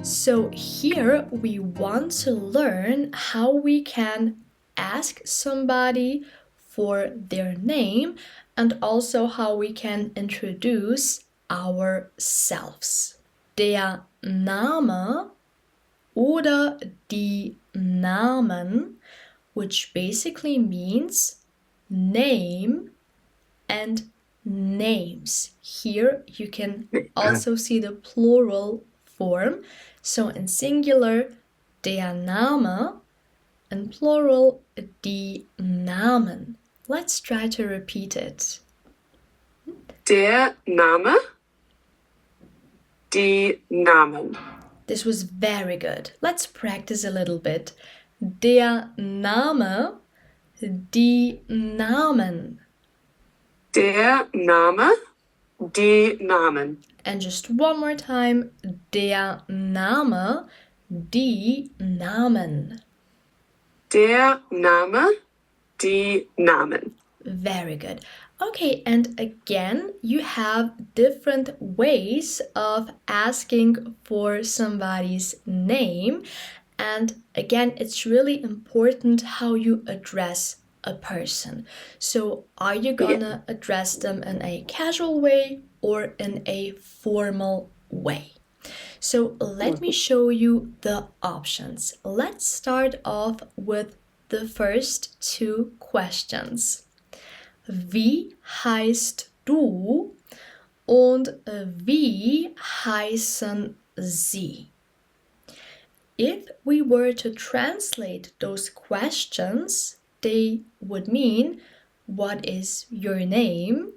So here we want to learn how we can ask somebody for their name and also how we can introduce ourselves. Der Name oder die Namen, which basically means name and names. Here you can also see the plural form. So in singular, der Name, and plural, die Namen. Let's try to repeat it. Der Name, die Namen. This was very good. Let's practice a little bit. Der Name, die Namen. Der Name, die Namen. And just one more time. Der Name, die Namen. Der Name, die Namen. Very good. Okay, and again, you have different ways of asking for somebody's name. And again, it's really important how you address a person. So are you gonna address them in a casual way or in a formal way? So let me show you the options. Let's start off with the first two questions. Wie heißt du und wie heißen Sie? If we were to translate those questions, they would mean, what is your name?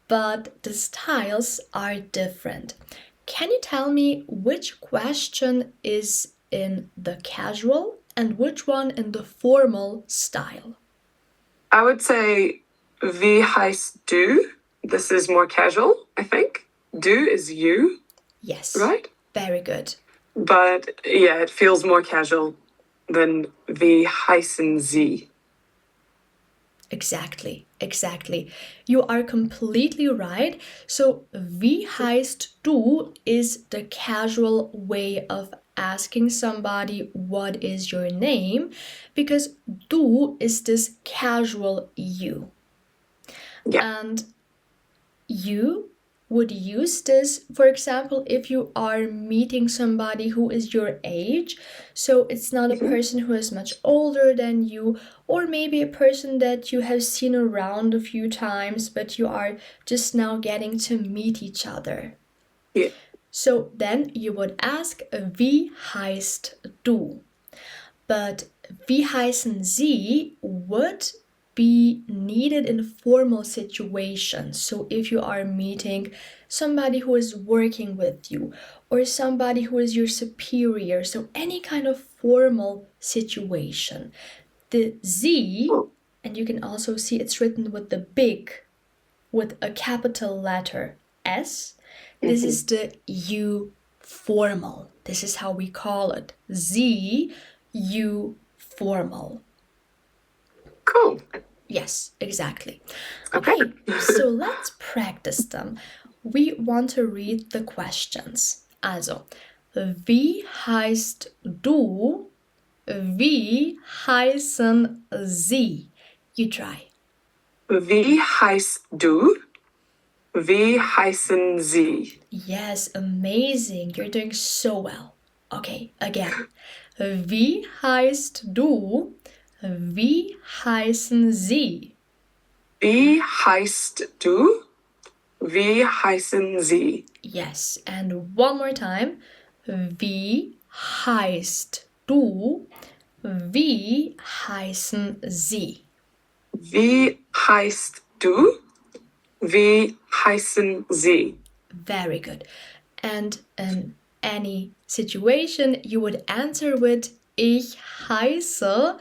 But the styles are different. Can you tell me which question is in the casual and which one in the formal style? I would say, wie heißt du? This is more casual, I think. Du is you. Yes. Right? Very good. But yeah, it feels more casual than wie heißen Sie. Exactly. You are completely right. So, wie heißt du is the casual way of asking somebody what is your name, because du is this casual you. Yeah. And you would use this, for example, if you are meeting somebody who is your age. So it's not a person who is much older than you, or maybe a person that you have seen around a few times, but you are just now getting to meet each other. Yeah. So then you would ask, wie heißt du? But wie heißen Sie would be needed in formal situations. So if you are meeting somebody who is working with you or somebody who is your superior, so any kind of formal situation, the Z, and you can also see it's written with a capital letter S. This is the U formal. This is how we call it. Z, U formal. Cool. Yes, exactly. Okay, so let's practice them. We want to read the questions. Also, wie heißt du? Wie heißen Sie? You try. Wie heißt du? Wie heißen Sie? Yes, amazing. You're doing so well. Okay, again. Wie heißt du? Wie heißen Sie? Wie heißt du? Wie heißen Sie? Yes, and one more time. Wie heißt du? Wie heißen Sie? Wie heißt du? Wie heißen Sie? Very good. And in any situation, you would answer with Ich heiße,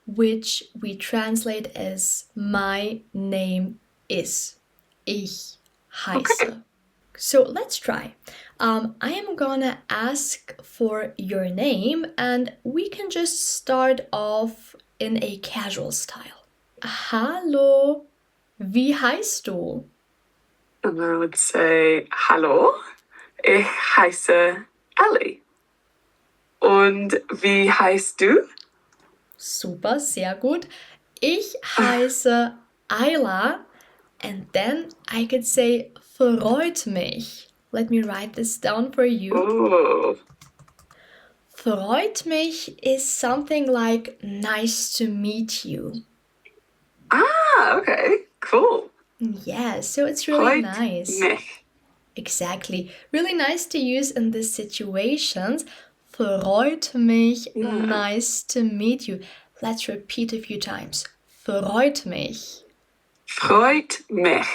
which we translate as my name is. Ich heiße. Okay. So let's try. I am gonna ask for your name and we can just start off in a casual style. Hallo, wie heißt du? And I would say, hallo, ich heiße Ellie. Und wie heißt du? Super, sehr gut. Ich heiße Ajla, and then I could say freut mich. Let me write this down for you. Oh. Freut mich is something like nice to meet you. Ah, okay. Cool. Yeah, so it's really Freut nice. mich. Exactly. Really nice to use in these situations. Freut mich, Yeah. nice to meet you. Let's repeat a few times. Freut mich. Freut mich.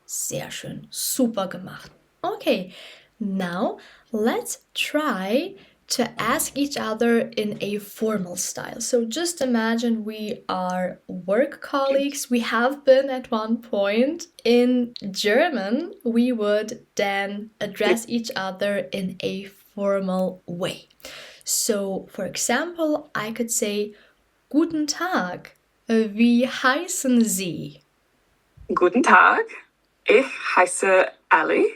Sehr schön. Super gemacht. Okay, now let's try to ask each other in a formal style. So just imagine we are work colleagues. We have been at one point. In German, we would then address each other in a formal way. So, for example, I could say, Guten Tag, wie heißen Sie? Guten Tag. Ich heiße Ali.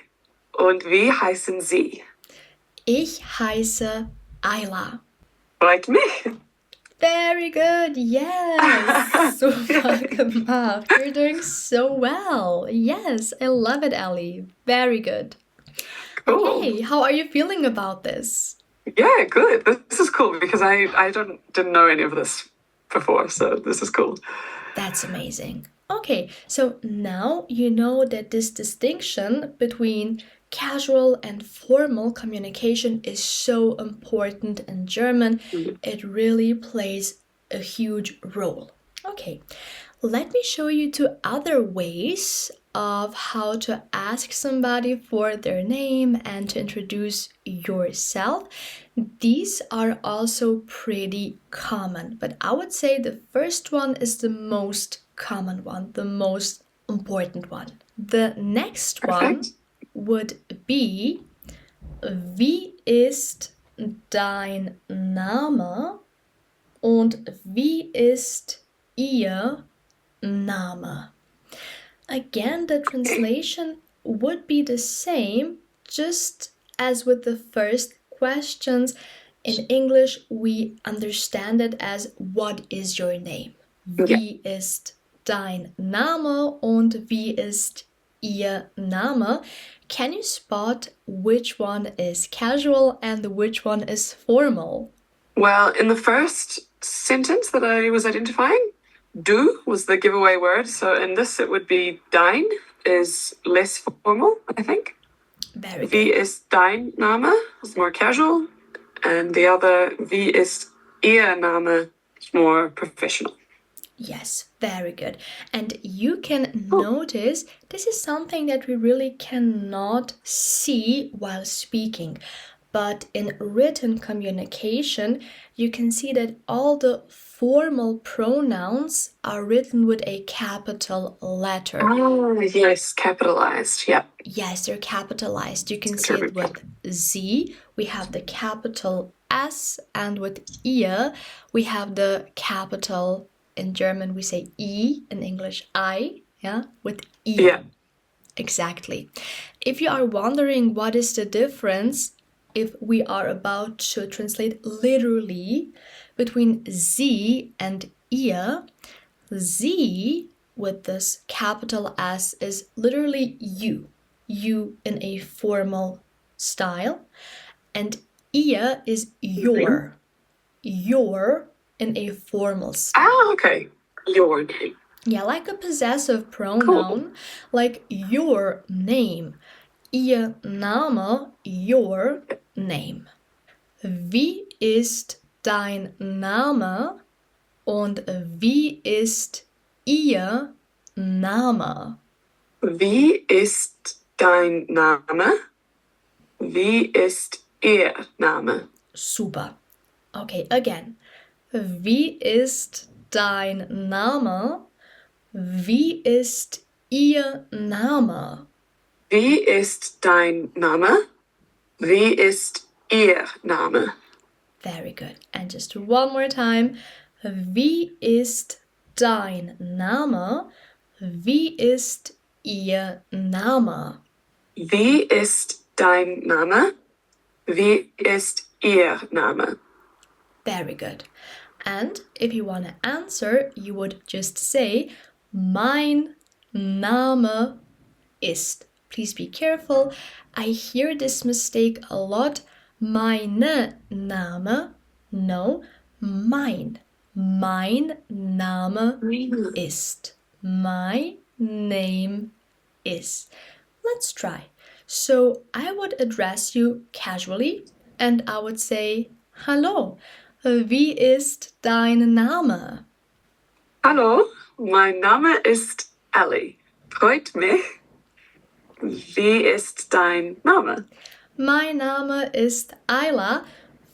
Und wie heißen Sie? Ich heiße Ajla. Freut mich. Very good, yes! Super gemacht. You're doing so well. Yes, I love it, Ellie. Very good. Cool. Okay, how are you feeling about this? Yeah, good. This is cool because I didn't know any of this before, so this is cool. That's amazing. Okay, so now you know that this distinction between casual and formal communication is so important in German. It really plays a huge role. Okay, let me show you two other ways of how to ask somebody for their name and to introduce yourself. These are also pretty common, but I would say the first one is the most common one, the most important one. The next one would be, wie ist dein Name und wie ist ihr Name? Again, the translation would be the same, just as with the first questions. In English, we understand it as what is your name? Wie ist dein Name und wie ist ihr Name? Can you spot which one is casual and which one is formal? Well, in the first sentence that I was identifying, du was the giveaway word. So in this, it would be dein is less formal, I think. Very good. Wie ist dein Name is more casual. And the other, wie ist ihr Name, is more professional. Yes, very good. And you can notice this is something that we really cannot see while speaking. But in written communication, you can see that all the formal pronouns are written with a capital letter. Oh, yes, capitalized. Yeah. Yes, they're capitalized. You can see it with Z, we have the capital S, and with ihr, we have the capital. In German, we say I, in English, I, yeah, with ihr. Yeah. Exactly. If you are wondering what is the difference, if we are about to translate literally between Sie and ihr, Sie with this capital S is literally you in a formal style, and ihr is your in a formal style. Ah, okay. Your name. Yeah, like a possessive pronoun, like your name. Ihr Name, your name. Wie ist dein Name und wie ist ihr Name? Wie ist dein Name? Wie ist ihr Name? Super. Okay, again. Wie ist dein Name? Wie ist ihr Name? Wie ist dein Name? Wie ist ihr Name? Very good. And just one more time. Wie ist dein Name? Wie ist ihr Name? Wie ist dein Name? Wie ist Ihr Name. Very good. And if you want to answer, you would just say, mein Name ist. Please be careful. I hear this mistake a lot. Meine Name. No, mein. Mein Name ist. My name is. Let's try. So I would address you casually and I would say, Hallo, wie ist dein Name? Hallo, mein Name ist Ellie. Freut mich. Wie ist dein Name? Mein Name ist Ajla.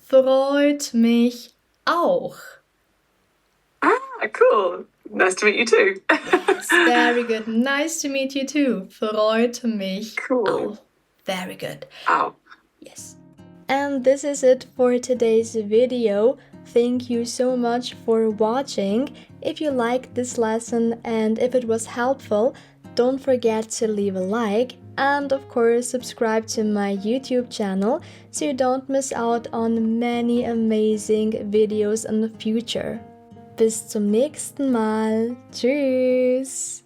Freut mich auch. Ah, cool. Nice to meet you too. Yes, very good. Nice to meet you too. Freut mich Cool. auch. Very good. Ow. Yes. And this is it for today's video. Thank you so much for watching. If you liked this lesson and if it was helpful, don't forget to leave a like and of course subscribe to my YouTube channel so you don't miss out on many amazing videos in the future. Bis zum nächsten Mal. Tschüss!